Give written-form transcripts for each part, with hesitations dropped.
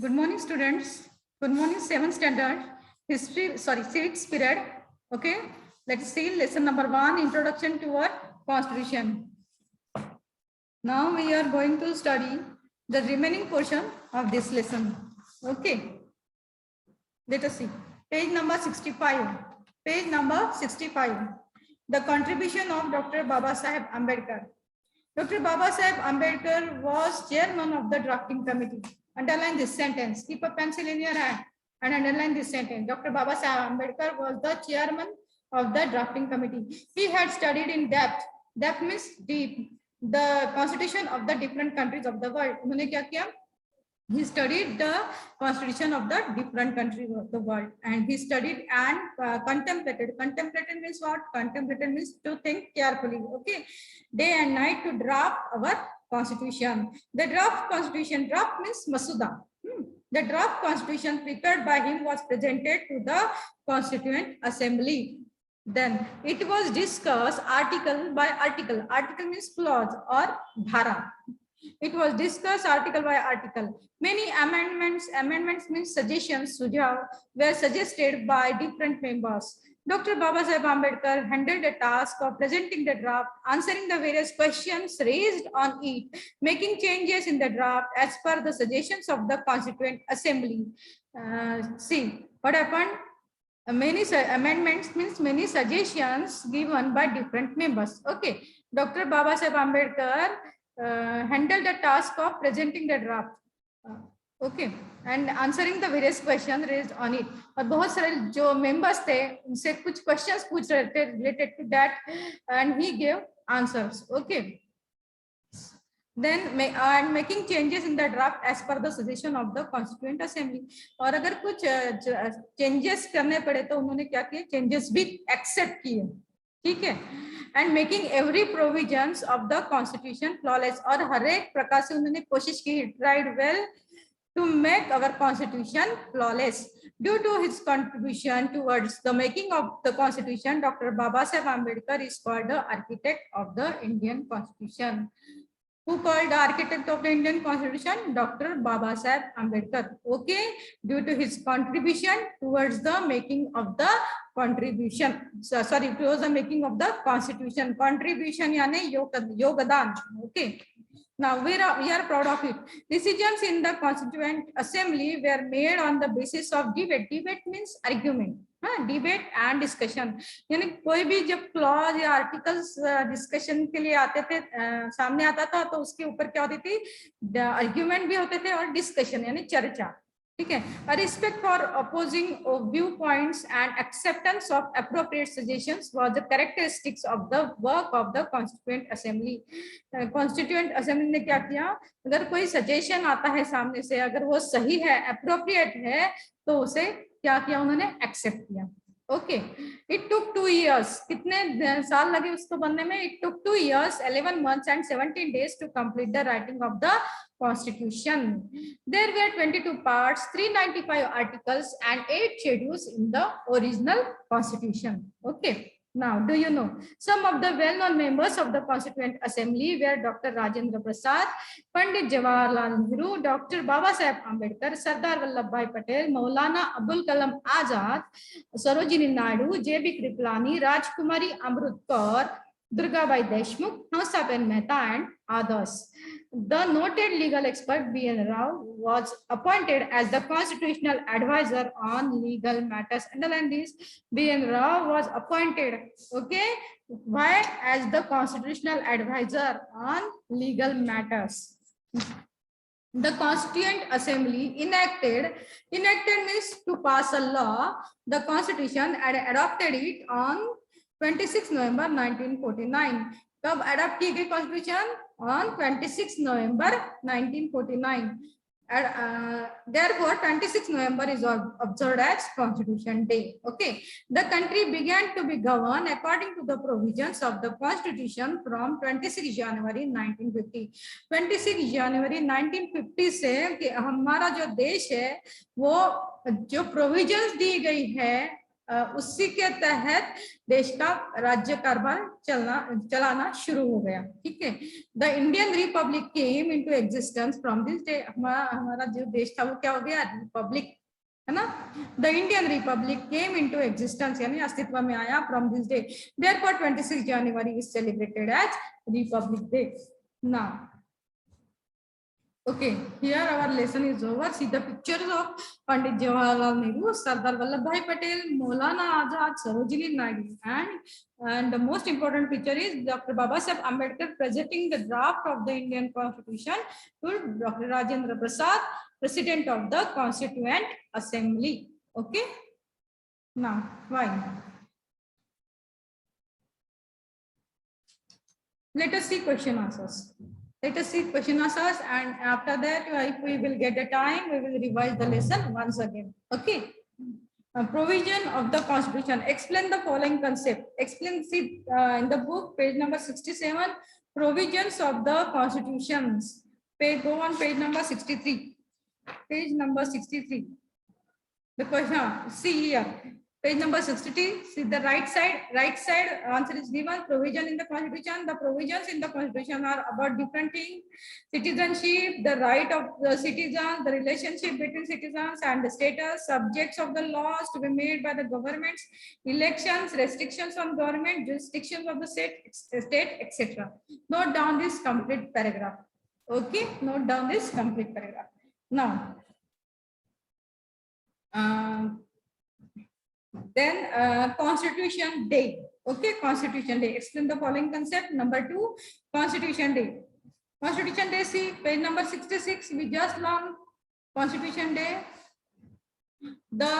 Good morning, students. Good morning, 7th standard civics period. Okay, let's see lesson number 1, introduction to our constitution. Now we are going to study the remaining portion of this lesson. Okay, let us see page number 65. Page number 65. The contribution of Dr. Babasaheb Ambedkar. Dr. Babasaheb Ambedkar was chairman of the drafting committee. Underline this sentence. Keep a pencil in your hand and underline this sentence. Dr. Babasaheb Ambedkar was the chairman of the drafting committee. He had studied in depth. Depth means deep. The constitution of the different countries of the world. उन्होंने क्या किया? He studied the constitution of the different countries of the world, and he studied and contemplated. Contemplated means what? Contemplated means to think carefully. Okay, day and night to draft our constitution. The draft constitution, draft means masuda. The draft constitution prepared by him was presented to the Constituent Assembly. Then it was discussed article by article. Article means clause or dhara. It was discussed article by article. Many amendments means suggestions, sujhav, were suggested by different members. Dr. Babasaheb Ambedkar handled the task of presenting the draft, answering the various questions raised on it, making changes in the draft as per the suggestions of the Constituent Assembly. See, what happened? Many amendments means many suggestions given by different members. Okay, Dr. Babasaheb Ambedkar handled the task of presenting the draft, okay, and answering the various questions raised on it. और बहुत सारे जो members थे उनसे कुछ questions पूछ रहे थे related to that, and he gave answers. Okay, then making changes in the draft as per the suggestion of the Constituent Assembly. और अगर कुछ changes करने पड़े तो उन्होंने क्या किए? Changes भी accept किए. ठीक है, and making every provisions of the constitution flawless. और हर एक प्रकार से उन्होंने कोशिश की, tried well to make our constitution flawless. Due to his contribution towards the making of the constitution, Dr. Babasaheb Ambedkar is called the architect of the Indian Constitution. Who called the architect of the Indian Constitution? Dr. Babasaheb Ambedkar. Okay, due to his contribution towards the making of the towards the making of the Constitution. Contribution यानी योगदान. Okay. Now we are proud of it. Decisions in the Constituent Assembly were made on the basis of debate. Debate means argument. Debate and discussion, यानी कोई भी जब clause या articles discussion के लिए आते थे, सामने आता था, तो उसके ऊपर क्या होती थी? आर्ग्यूमेंट भी होते थे और डिस्कशन यानी चर्चा. ठीक है, respect for opposing view points and acceptance of appropriate suggestions was the characteristics of the work of the Constituent assembly. Constituent assembly ने क्या किया? अगर कोई सजेशन आता है सामने से, अगर वो सही है, अप्रोप्रिएट है, तो उसे क्या किया? उन्होंने एक्सेप्ट किया. Okay, it took 2 years. कितने साल लगे उसको बनने में? It took 2 years, 11 months and 17 days to complete the writing of the constitution. There were 22 parts, 395 articles and 8 schedules in the original constitution. Okay. Now, do you know some of the well-known members of the Constituent Assembly were Dr. Rajendra Prasad, Pandit Jawaharlal Nehru, Dr. Babasaheb Ambedkar, Sardar Vallabhbhai Patel, Maulana Abul Kalam Azad, Sarojini Naidu, J.B. Kripalani, Rajkumari Amrut Kaur, Durgabai Deshmukh, Hausaben Mehta, and others. The noted legal expert B.N. Rao was appointed as the constitutional advisor on legal matters. Underline this, B.N. Rao was appointed, okay, why? As the constitutional advisor on legal matters. The Constituent Assembly enacted means to pass a law, the constitution, and adopted it on 26 November 1949. कब adopt की गई constitution? On 26 November 1949. Therefore 26 November is observed as Constitution Day. Okay, the country began to be governed according to the provisions of the Constitution from 26 January 1950. 26 January 1950 से कि हमारा जो देश है वो जो प्रोविजंस दी गई है उसी के तहत देश का राज्य कारभार चलाना शुरू हो गया। ठीक है, the Indian republic came into existence from this day. हमारा जो देश था वो क्या हो गया, रिपब्लिक, है ना। The Indian republic came into existence यानी अस्तित्व में आया from this day, therefore 26 January is celebrated as Republic Day. Now okay, here our lesson is over. See the pictures of Pandit Jawaharlal Nehru, Sardar Vallabhbhai Patel, Maulana Azad, Sarojini Naidu, and the most important picture is Dr. Babasaheb Ambedkar presenting the draft of the Indian Constitution to Dr. Rajendra Prasad, President of the Constituent Assembly. Okay, now why? Let us see question answers. Let us see question answers, and after that, if we will get the time, we will revise the lesson once again. Okay. Provision of the Constitution. Explain the following concept. Explain, see in the book, page number 67, provisions of the Constitutions. Go on page number 63. Page number 63. The question, see here. Page number 63, see the right side answer is given. Provision in the Constitution. The provisions in the Constitution are about different things: citizenship, the right of the citizens, the relationship between citizens and the status, subjects of the laws to be made by the governments, elections, restrictions on government, jurisdictions of the state, etc. Note down this complete paragraph. Okay, note down this complete paragraph. Now, then Constitution Day. Okay, Constitution Day. Explain the following concept. Number 2, Constitution Day. Constitution Day, see page number 66. We just learned Constitution Day. The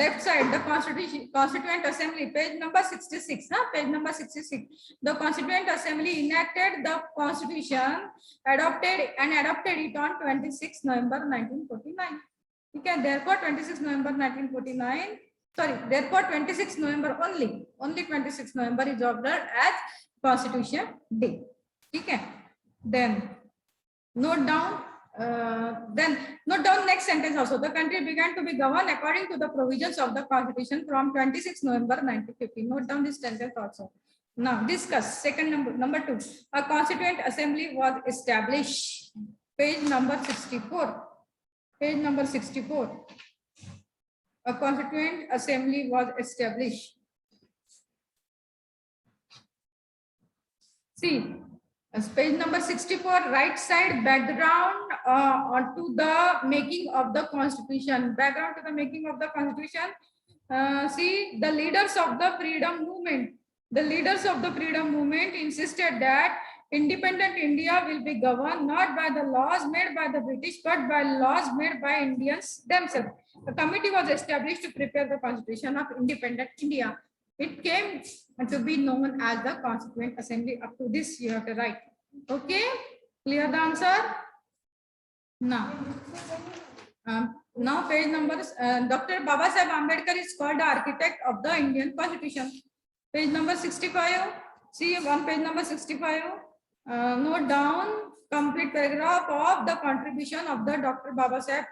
left side, the Constituent Assembly, page number 66. Page number 66. The Constituent Assembly enacted the Constitution, adopted it on 26 November 1949. Okay, therefore 26 November 1949, sorry, therefore 26 November only 26 November is observed as Constitution Day. Okay, then note down next sentence also. The country began to be governed according to the provisions of the Constitution from 26 November 1950. Note down this sentence also. Now discuss second number 2. A Constituent Assembly was established. Page number 64. Page number 64. A Constituent Assembly was established. See, as page number 64, right side, background onto the making of the Constitution. Background to the making of the Constitution. See, the leaders of the freedom movement. The leaders of the freedom movement insisted that independent India will be governed not by the laws made by the British, but by laws made by Indians themselves. A committee was established to prepare the Constitution of independent India. It came to be known as the Constituent Assembly. Up to this, you have to write. Okay, clear the answer? Now, page numbers. Dr. Babasaheb Ambedkar is called the architect of the Indian Constitution. Page number 65. See on page number 65. Note down complete paragraph of the contribution of the Dr. Babasaheb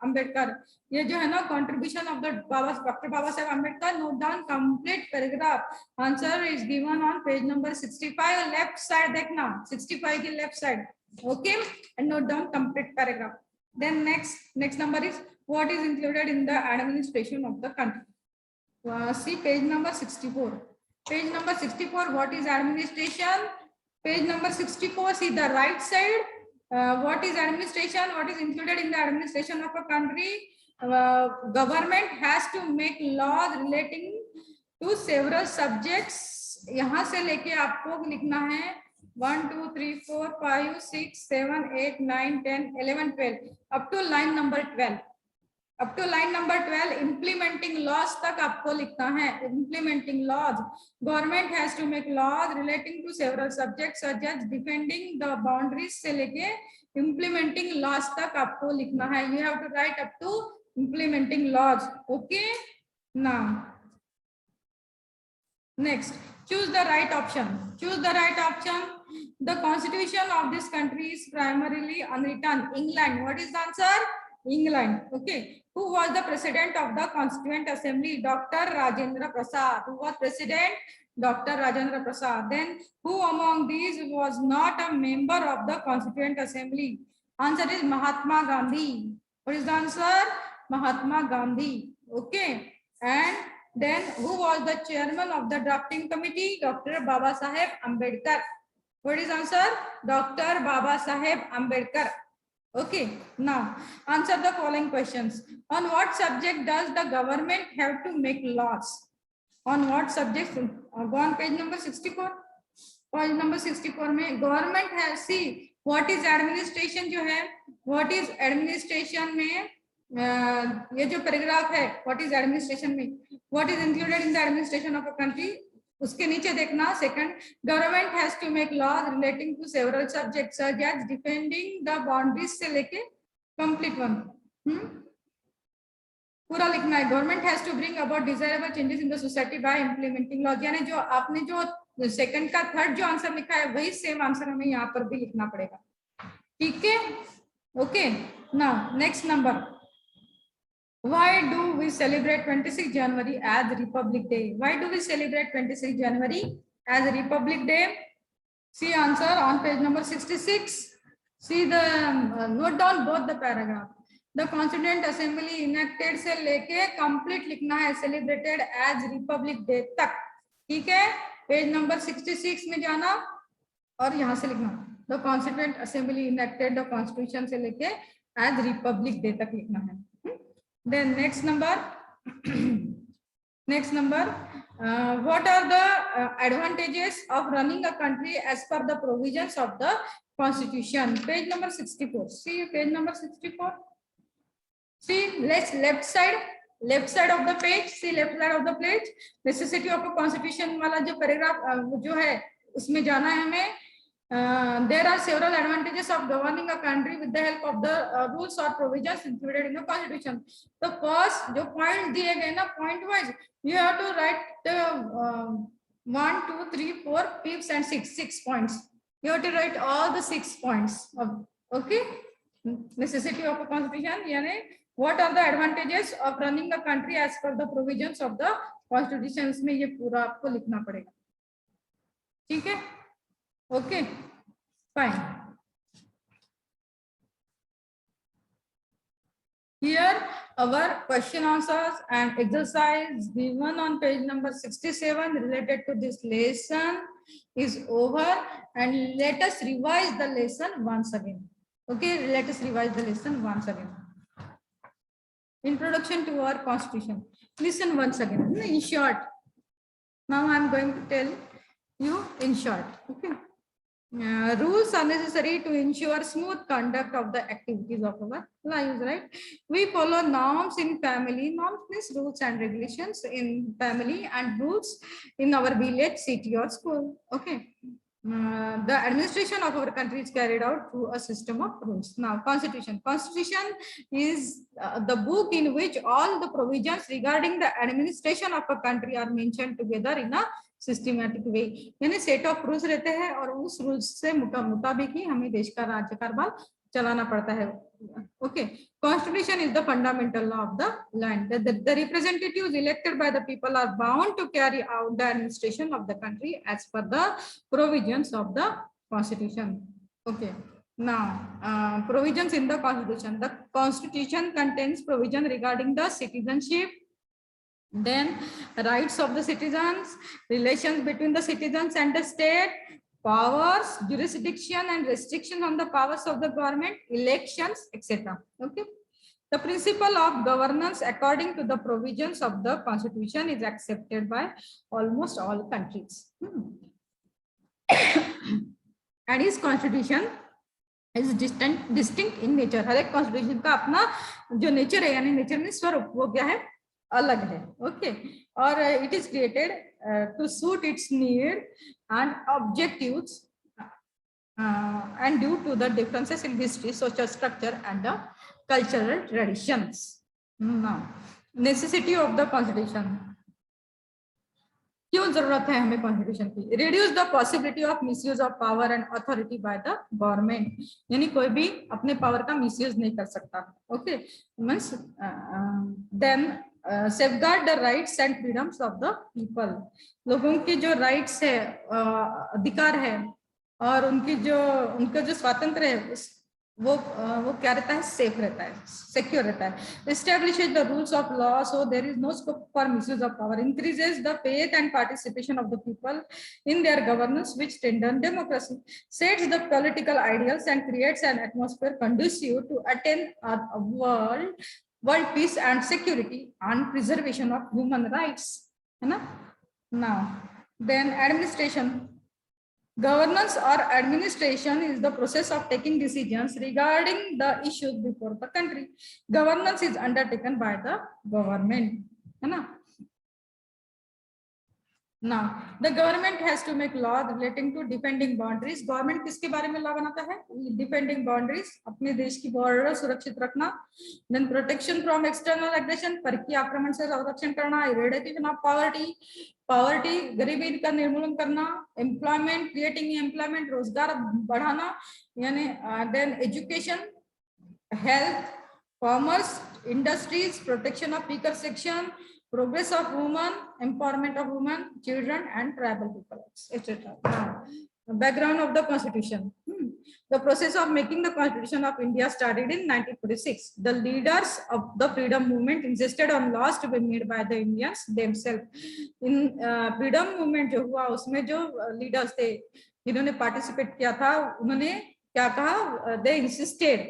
Ambedkar. ये जो है ना contribution of the Dr. Babasaheb Ambedkar. Note down complete paragraph. Answer is given on page number 65. Left side देखना 65 की left side. Okay, and note down complete paragraph. Then next number is what is included in the administration of the country. See page number 64. Page number 64. What is administration? Page number 64, see the right side. What is administration? What is included in the administration of a country? Government has to make laws relating to several subjects. यहाँ से लेके आपको लिखना है 1, 2, 3, 4, 5, 6, 7, 8, 9, 10, 11, 12 up to line number 12. Up to line number 12, implementing laws तक आपको लिखना है. Implementing laws. Government has to make laws relating to several subjects such as defending the boundaries से लेके implementing laws तक आपको लिखना है. You have to write up to implementing laws. Okay. Now, next, choose the right option. Choose the right option. The constitution of this country is primarily unwritten. England. What is the answer? England. Okay. Who was the president of the Constituent Assembly? Dr. Rajendra Prasad. Who was president? Dr. Rajendra Prasad. Then who among these was not a member of the Constituent Assembly? Answer is Mahatma Gandhi. What is the answer? Mahatma Gandhi. Okay. And then who was the chairman of the drafting committee? Dr. Baba Saheb Ambedkar. What is answer? Dr. Baba Saheb Ambedkar. Okay, now answer the following questions. On what subject does the government have to make laws? On what subject? Go on page number 64. Page number 64 में government has, see what is administration जो है, what is administration में ये जो paragraph है, what is administration में, what is included in the administration of a country, उसके नीचे देखना second, government has to make laws relating to several subjects such as defending the boundaries से लेके कंप्लीट वन, पूरा लिखना है. Government has to bring about desirable changes in the society by implementing laws. यानी जो आपने जो सेकंड का थर्ड जो आंसर लिखा है वही सेम आंसर हमें यहाँ पर भी लिखना पड़ेगा. ठीक है, okay. Now next number, why do we celebrate 26 January as Republic Day? Why do we celebrate 26 January as Republic Day? See answer on page number 66. See the note down both the paragraph. The Constituent Assembly enacted से लेके complete लिखना है celebrated as Republic Day तक. ठीक है, page number 66 में जाना और यहाँ से लिखना The Constituent Assembly enacted the Constitution से लेके as Republic Day तक लिखना है. Then next number, what are the advantages of running a country as per the provisions of the Constitution? Page number 64. See page number 64. See left side of the page. See left side of the page. Necessity of a constitution वाला जो paragraph जो है उसमें जाना है हमें. There are several advantages of governing a country with the help of the rules or provisions included in the constitution. The first जो point दिए गए ना point wise, you have to write the 1, 2, 3, 4, 5 and 6 points. You have to write all the 6 points of, okay. Necessity of a constitution यानी what are the advantages of running a country as per the provisions of the constitution. इसमें ये पूरा आपको लिखना पड़ेगा. ठीक है, okay, fine. Here our question answers and exercise given on page number 67 related to this lesson is over, and let us revise the lesson once again. Okay, let us revise the lesson once again. Introduction to our constitution. Listen once again in short. Now I am going to tell you in short. Okay. Rules are necessary to ensure smooth conduct of the activities of our lives, right? We follow norms in family. Norms means rules and regulations in family, and rules in our village, city or school. Okay. The administration of our country is carried out through a system of rules. Now, constitution. Constitution is the book in which all the provisions regarding the administration of a country are mentioned together in a systematic way. यानी set of rules रहते हैं और उस rules से मुताबिक ही हमें देश का राज्य कारभार चलाना पड़ता है. Okay. Constitution is the fundamental law of the land. The representatives elected by the people are bound to carry out the administration of the country as per the provisions of the constitution. Okay. Now, provisions in the constitution. The constitution contains provision regarding the citizenship, then rights of the citizens, relations between the citizens and the state, powers, jurisdiction and restrictions on the powers of the government, elections, etc. Okay. The principle of governance according to the provisions of the constitution is accepted by almost all countries. And his constitution is distinct in nature. हर एक constitution का अपना जो nature है, यानी nature में स्वरूप वो क्या है, अलग है. ओके. और it is created to suit its need and objectives and due to the differences in history, social structure and the cultural traditions. Now, necessity of the constitution. क्यों जरूरत है हमें कॉन्स्टिट्यूशन की? Reduce the possibility of misuse of power and authority by the government, यानी कोई भी अपने power का मिसयूज नहीं कर सकता। Okay, means then safeguard the rights and freedoms of the people, लोगों की जो राइट्स है, अधिकार है, और उनका जो स्वातंत्र है, वो क्या रहता है? सेफ रहता है, सिक्योर रहता है। Establishes the rules of law so there is no scope for misuse of power, increases the faith and participation of the people in their governance which strengthen democracy, sets the political ideals and creates an atmosphere conducive to attain a world peace and security and preservation of human rights, है ना? Now then administration. Governance or administration is the process of taking decisions regarding the issues before the country. Governance is undertaken by the government, है ना? Now, the government has to make law relating to defending boundaries. Government किसके बारे में law बनाता है? Defending boundaries, अपने देश की बॉर्डर सुरक्षित रखना. Then protection from external aggression, परकीय आक्रमण से संरक्षण करना. Eradication of poverty, गरीबी का निर्मूलन करना. Employment, creating employment, रोजगार बढ़ाना, यानी then education, health, commerce, industries, protection of weaker section, progress of women, empowerment of women, children and tribal people, etc. Background of the constitution. The process of making the constitution of India started in 1946. The leaders of the freedom movement insisted on laws to be made by the Indians themselves. In freedom movement जो हुआ, उसमें जो leaders थे जिन्होंने participate किया था, उन्होंने क्या कहा? They insisted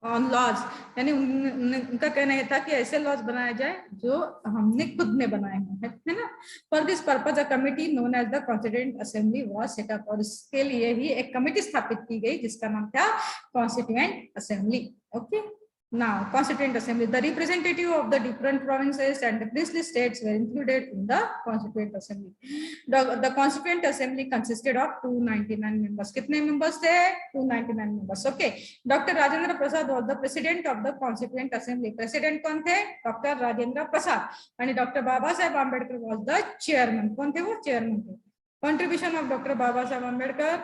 ऑन लॉज, यानी उनका कहना है था कि ऐसे लॉज बनाया जाए जो हमने खुद में बनाए हैं, है ना? For this purpose a committee known as the Constituent Assembly was set up, और इसके लिए ही एक कमिटी स्थापित की गई जिसका नाम था constituent assembly. Okay, now constituent assembly, the representative of the different provinces and the princely states were included in the constituent assembly. The constituent assembly consisted of 299 members. कितने members थे? 299 members. Okay, Dr. Rajendra Prasad was the president of the constituent assembly. President कौन थे? Dr. Rajendra Prasad. and Dr. Baba Saheb Ambedkar was the chairman. कौन थे वो? chairman थे. Contribution of Dr. Baba Saheb Ambedkar,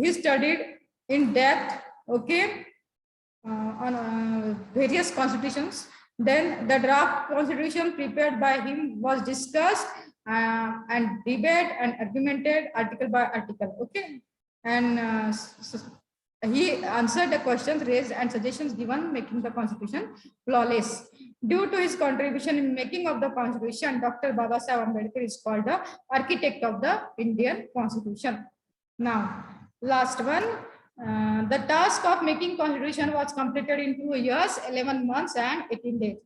he studied in depth, okay, on various constitutions. Then the draft constitution prepared by him was discussed and debated and argumented article by article. Okay, and he answered the questions raised and suggestions given, making the constitution flawless. Due to his contribution in making of the constitution, Dr. Baba Saheb Ambedkar is called the architect of the Indian constitution. Now, last one. The task of making constitution was completed in 2 years, 11 months and 18 days.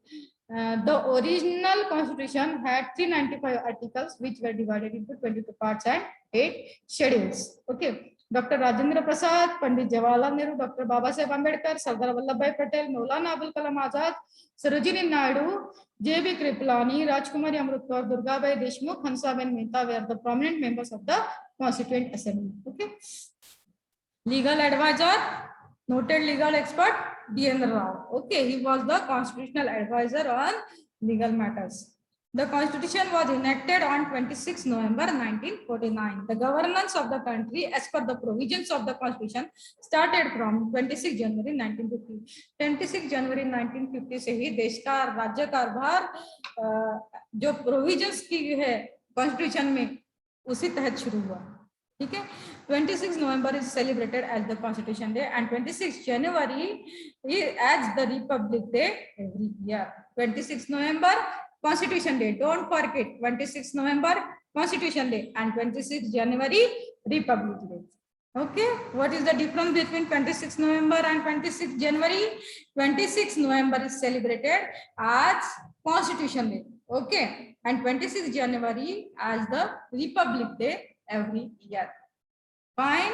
The original constitution had 395 articles which were divided into 22 parts and 8 schedules. Okay. Dr. Rajendra Prasad, Pandit Jawaharlal Nehru, Dr. Baba Saheb Ambedkar, Sardar Vallabhbhai Patel, Maulana Abul Kalam Azad, Sarojini Naidu, J.B. Kripalani, Rajkumari Amrut-Kaur, Durgabai Deshmukh, Hansaben Mehta were the prominent members of the Constituent Assembly. Okay. Legal advisor, noted legal expert, D.N. Rao. Okay, he was the constitutional advisor on legal matters. The constitution was enacted on 26 November 1949. The governance of the country as per the provisions of the constitution started from 26 January 1950. 26 January 1950 से ही देश का राज्य कारभार जो provisions की है constitution में उसी तहत शुरू हुआ. ठीक है. 26 November is celebrated as the Constitution Day and 26 January as the Republic Day every year. 26 November Constitution Day. Don't forget 26 November Constitution Day and 26 January Republic Day. Okay. What is the difference between 26 November and 26 January? 26 November is celebrated as Constitution Day. Okay. And 26 January as the Republic Day every year. Fine.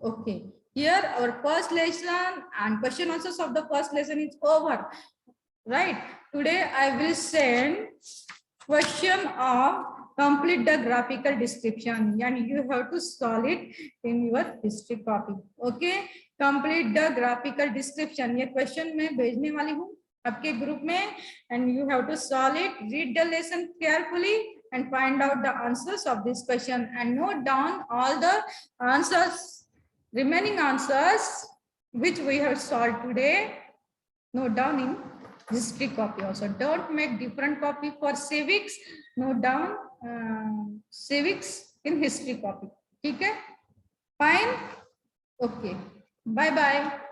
Okay. Here our first lesson and question answers of the first lesson is over. Right. Today I will send question of complete the graphical description and you have to solve it in your history copy. Okay. Complete the graphical description. ये question मैं भेजने वाली हूँ आपके group में and you have to solve it. Read the lesson carefully and find out the answers of this question and note down all the answers, remaining answers which we have solved today. Note down in history copy also. Don't make different copy for civics. Note down civics in history copy. Okay? Fine? Okay. Bye-bye.